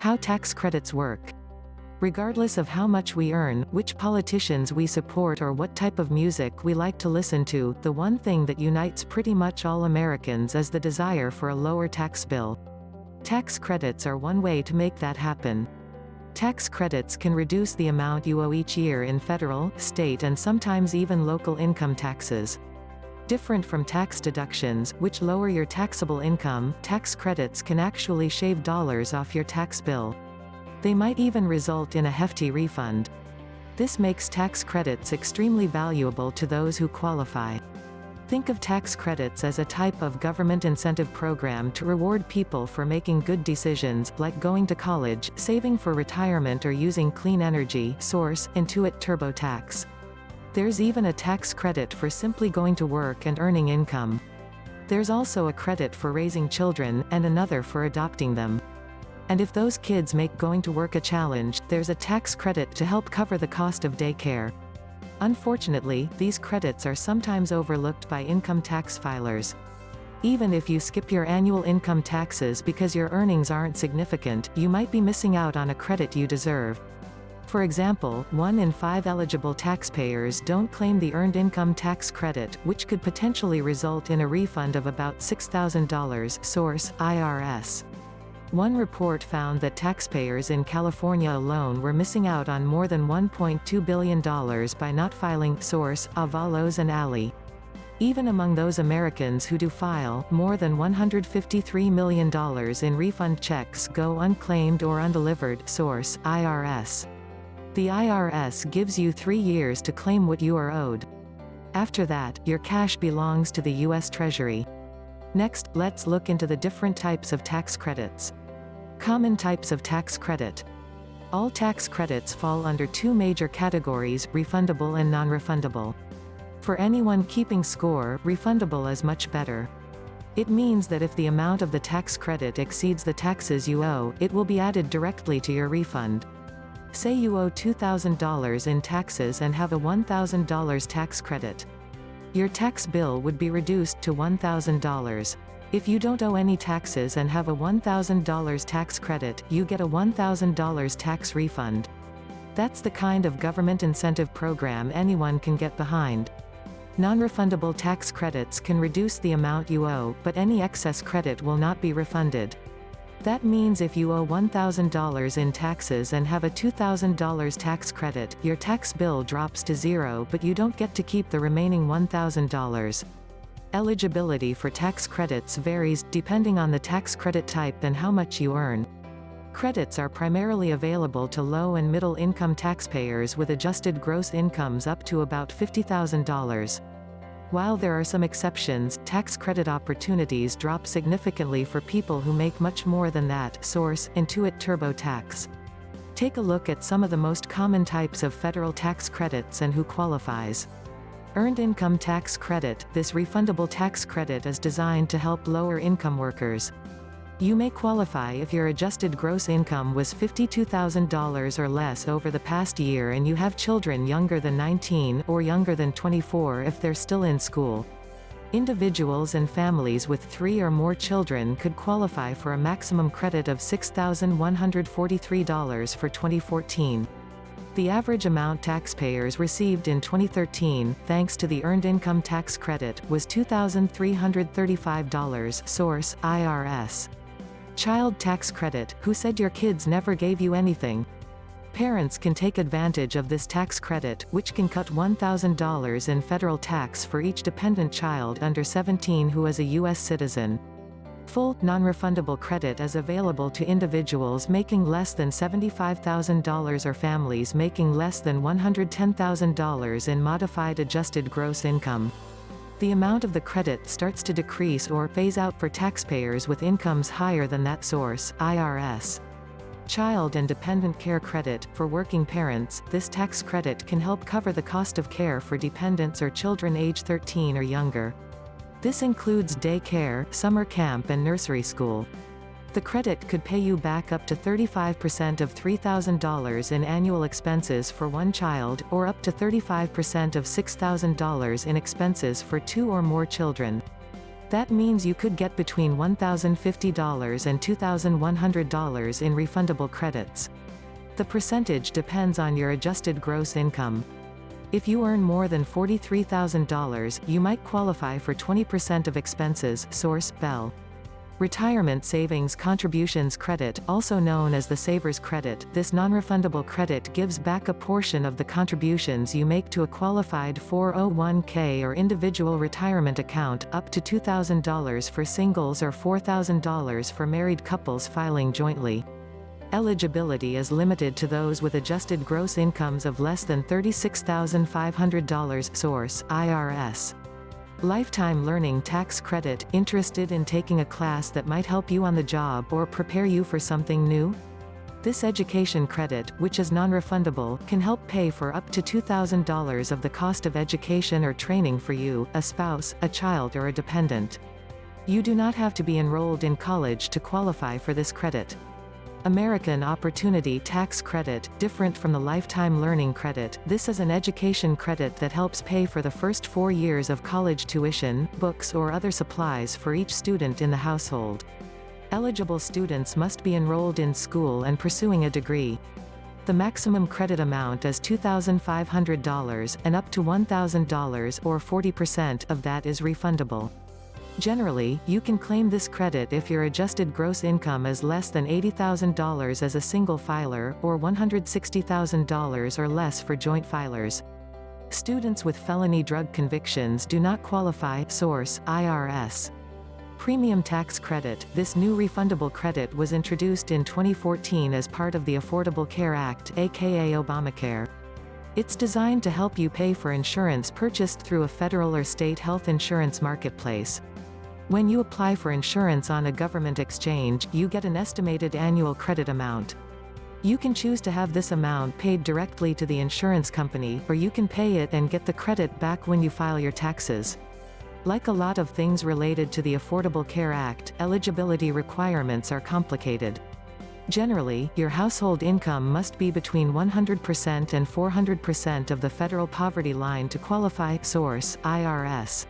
How tax credits work. Regardless of how much we earn, which politicians we support or what type of music we like to listen to, the one thing that unites pretty much all Americans is the desire for a lower tax bill. Tax credits are one way to make that happen. Tax credits can reduce the amount you owe each year in federal, state and sometimes even local income taxes. Different from tax deductions, which lower your taxable income, tax credits can actually shave dollars off your tax bill. They might even result in a hefty refund. This makes tax credits extremely valuable to those who qualify. Think of tax credits as a type of government incentive program to reward people for making good decisions, like going to college, saving for retirement or using clean energy. Source: Intuit TurboTax. There's even a tax credit for simply going to work and earning income. There's also a credit for raising children, and another for adopting them. And if those kids make going to work a challenge, there's a tax credit to help cover the cost of daycare. Unfortunately, these credits are sometimes overlooked by income tax filers. Even if you skip your annual income taxes because your earnings aren't significant, you might be missing out on a credit you deserve. For example, 1 in 5 eligible taxpayers don't claim the Earned Income Tax Credit, which could potentially result in a refund of about $6,000. Source: IRS. One report found that taxpayers in California alone were missing out on more than $1.2 billion by not filing. Source: Avalos and Ali. Even among those Americans who do file, more than $153 million in refund checks go unclaimed or undelivered. Source: IRS. The IRS gives you 3 years to claim what you are owed. After that, your cash belongs to the U.S. Treasury. Next, let's look into the different types of tax credits. Common types of tax credit. All tax credits fall under 2 major categories: refundable and non-refundable. For anyone keeping score, refundable is much better. It means that if the amount of the tax credit exceeds the taxes you owe, it will be added directly to your refund. Say you owe $2,000 in taxes and have a $1,000 tax credit. Your tax bill would be reduced to $1,000. If you don't owe any taxes and have a $1,000 tax credit, you get a $1,000 tax refund. That's the kind of government incentive program anyone can get behind. Non-refundable tax credits can reduce the amount you owe, but any excess credit will not be refunded. That means if you owe $1,000 in taxes and have a $2,000 tax credit, your tax bill drops to zero, but you don't get to keep the remaining $1,000. Eligibility for tax credits varies, depending on the tax credit type and how much you earn. Credits are primarily available to low and middle income taxpayers with adjusted gross incomes up to about $50,000. While there are some exceptions, tax credit opportunities drop significantly for people who make much more than that. Source: Intuit TurboTax. Take a look at some of the most common types of federal tax credits and who qualifies. Earned Income Tax Credit. This refundable tax credit is designed to help lower income workers. You may qualify if your adjusted gross income was $52,000 or less over the past year and you have children younger than 19, or younger than 24 if they're still in school. Individuals and families with 3 or more children could qualify for a maximum credit of $6,143 for 2014. The average amount taxpayers received in 2013, thanks to the Earned Income Tax Credit, was $2,335. Source: IRS. Child Tax Credit. Who said your kids never gave you anything? Parents can take advantage of this tax credit, which can cut $1,000 in federal tax for each dependent child under 17 who is a U.S. citizen. Full, non-refundable credit is available to individuals making less than $75,000 or families making less than $110,000 in modified adjusted gross income. The amount of the credit starts to decrease or phase out for taxpayers with incomes higher than that. Source: IRS. Child and Dependent Care Credit. For working parents, this tax credit can help cover the cost of care for dependents or children age 13 or younger. This includes day care, summer camp and nursery school. The credit could pay you back up to 35% of $3,000 in annual expenses for one child, or up to 35% of $6,000 in expenses for 2 or more children. That means you could get between $1,050 and $2,100 in refundable credits. The percentage depends on your adjusted gross income. If you earn more than $43,000, you might qualify for 20% of expenses. Source: Bell. Retirement Savings Contributions Credit, also known as the Savers Credit. This non-refundable credit gives back a portion of the contributions you make to a qualified 401k or individual retirement account, up to $2,000 for singles or $4,000 for married couples filing jointly. Eligibility is limited to those with adjusted gross incomes of less than $36,500. Source: IRS. Lifetime Learning Tax Credit. Interested in taking a class that might help you on the job or prepare you for something new? This education credit, which is non-refundable, can help pay for up to $2,000 of the cost of education or training for you, a spouse, a child or a dependent. You do not have to be enrolled in college to qualify for this credit. American Opportunity Tax Credit. Different from the Lifetime Learning Credit, this is an education credit that helps pay for the first 4 years of college tuition, books or other supplies for each student in the household. Eligible students must be enrolled in school and pursuing a degree. The maximum credit amount is $2,500, and up to $1,000 or 40% of that is refundable. Generally, you can claim this credit if your adjusted gross income is less than $80,000 as a single filer, or $160,000 or less for joint filers. Students with felony drug convictions do not qualify. Source: IRS. Premium Tax Credit. This new refundable credit was introduced in 2014 as part of the Affordable Care Act, aka Obamacare. It's designed to help you pay for insurance purchased through a federal or state health insurance marketplace. When you apply for insurance on a government exchange, you get an estimated annual credit amount. You can choose to have this amount paid directly to the insurance company, or you can pay it and get the credit back when you file your taxes. Like a lot of things related to the Affordable Care Act, eligibility requirements are complicated. Generally, your household income must be between 100% and 400% of the federal poverty line to qualify. Source: IRS.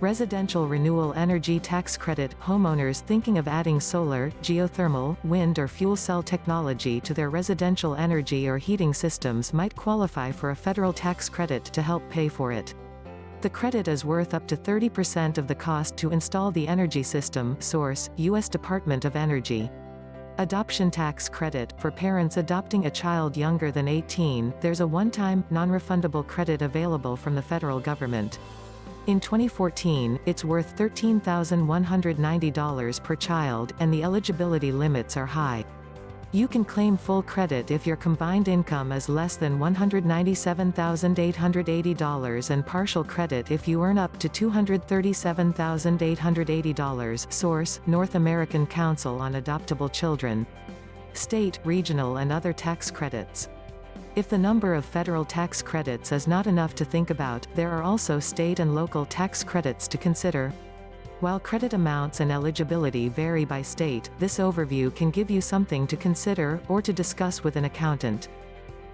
Residential Renewable Energy Tax Credit. Homeowners thinking of adding solar, geothermal, wind or fuel cell technology to their residential energy or heating systems might qualify for a federal tax credit to help pay for it. The credit is worth up to 30% of the cost to install the energy system. Source: U.S. Department of Energy. Adoption Tax Credit. For parents adopting a child younger than 18, there's a one-time, non-refundable credit available from the federal government. In 2014, it's worth $13,190 per child, and the eligibility limits are high. You can claim full credit if your combined income is less than $197,880 and partial credit if you earn up to $237,880. Source: North American Council on Adoptable Children. State, regional and other tax credits. If the number of federal tax credits is not enough to think about, there are also state and local tax credits to consider. While credit amounts and eligibility vary by state, this overview can give you something to consider, or to discuss with an accountant.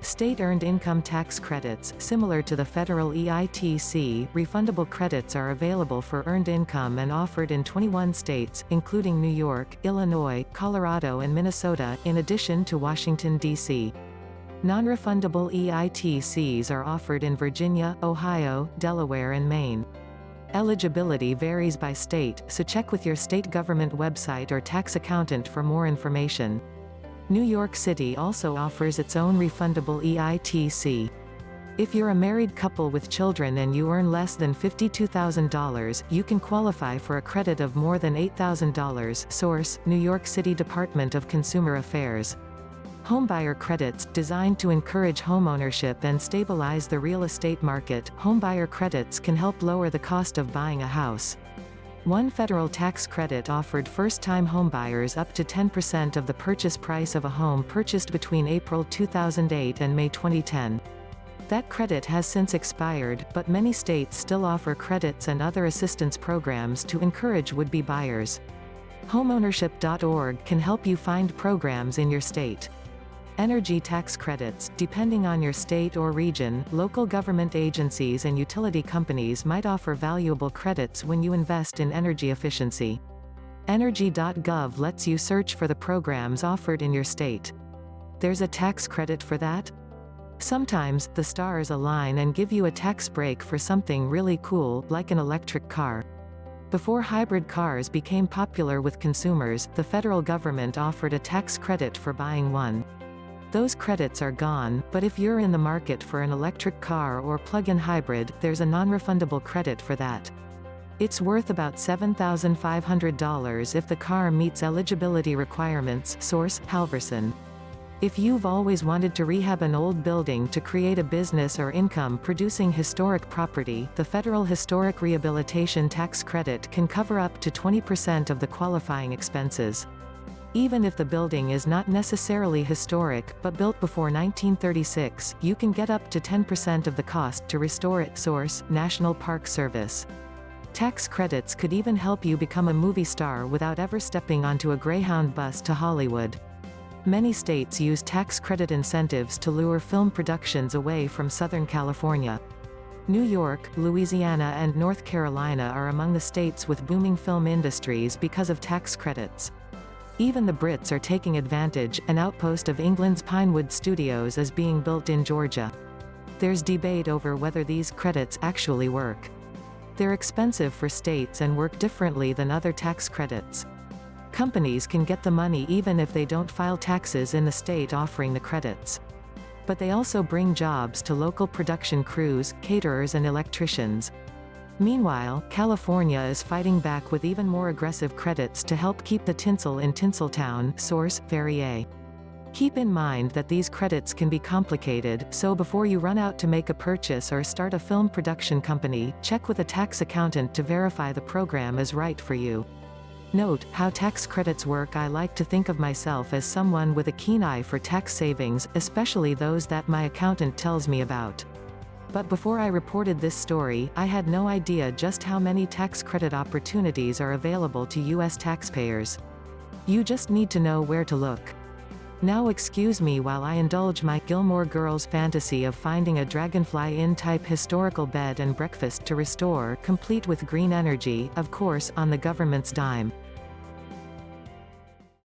State Earned Income Tax Credits. Similar to the federal EITC, refundable credits are available for earned income and offered in 21 states, including New York, Illinois, Colorado and Minnesota, in addition to Washington, D.C. Non-refundable EITCs are offered in Virginia, Ohio, Delaware and Maine. Eligibility varies by state, so check with your state government website or tax accountant for more information. New York City also offers its own refundable EITC. If you're a married couple with children and you earn less than $52,000, you can qualify for a credit of more than $8,000. Source: New York City Department of Consumer Affairs. Homebuyer credits. Designed to encourage homeownership and stabilize the real estate market, homebuyer credits can help lower the cost of buying a house. One federal tax credit offered first-time homebuyers up to 10% of the purchase price of a home purchased between April 2008 and May 2010. That credit has since expired, but many states still offer credits and other assistance programs to encourage would-be buyers. Homeownership.org can help you find programs in your state. Energy tax credits. Depending on your state or region, local government agencies and utility companies might offer valuable credits when you invest in energy efficiency. Energy.gov lets you search for the programs offered in your state. There's a tax credit for that? Sometimes, the stars align and give you a tax break for something really cool, like an electric car. Before hybrid cars became popular with consumers, the federal government offered a tax credit for buying one. Those credits are gone, but if you're in the market for an electric car or plug-in hybrid, there's a non-refundable credit for that. It's worth about $7,500 if the car meets eligibility requirements. Source: Halverson. If you've always wanted to rehab an old building to create a business or income-producing historic property, the Federal Historic Rehabilitation Tax Credit can cover up to 20% of the qualifying expenses. Even if the building is not necessarily historic, but built before 1936, you can get up to 10% of the cost to restore it. Source: National Park Service. Tax credits could even help you become a movie star without ever stepping onto a Greyhound bus to Hollywood. Many states use tax credit incentives to lure film productions away from Southern California. New York, Louisiana and North Carolina are among the states with booming film industries because of tax credits. Even the Brits are taking advantage. An outpost of England's Pinewood Studios is being built in Georgia. There's debate over whether these credits actually work. They're expensive for states and work differently than other tax credits. Companies can get the money even if they don't file taxes in the state offering the credits. But they also bring jobs to local production crews, caterers and electricians. Meanwhile, California is fighting back with even more aggressive credits to help keep the tinsel in Tinseltown. Source: Ferrier. Keep in mind that these credits can be complicated, so before you run out to make a purchase or start a film production company, check with a tax accountant to verify the program is right for you. Note how tax credits work. I like to think of myself as someone with a keen eye for tax savings, especially those that my accountant tells me about. But before I reported this story, I had no idea just how many tax credit opportunities are available to U.S. taxpayers. You just need to know where to look. Now excuse me while I indulge my Gilmore Girls fantasy of finding a Dragonfly Inn-type historical bed and breakfast to restore, complete with green energy, of course, on the government's dime.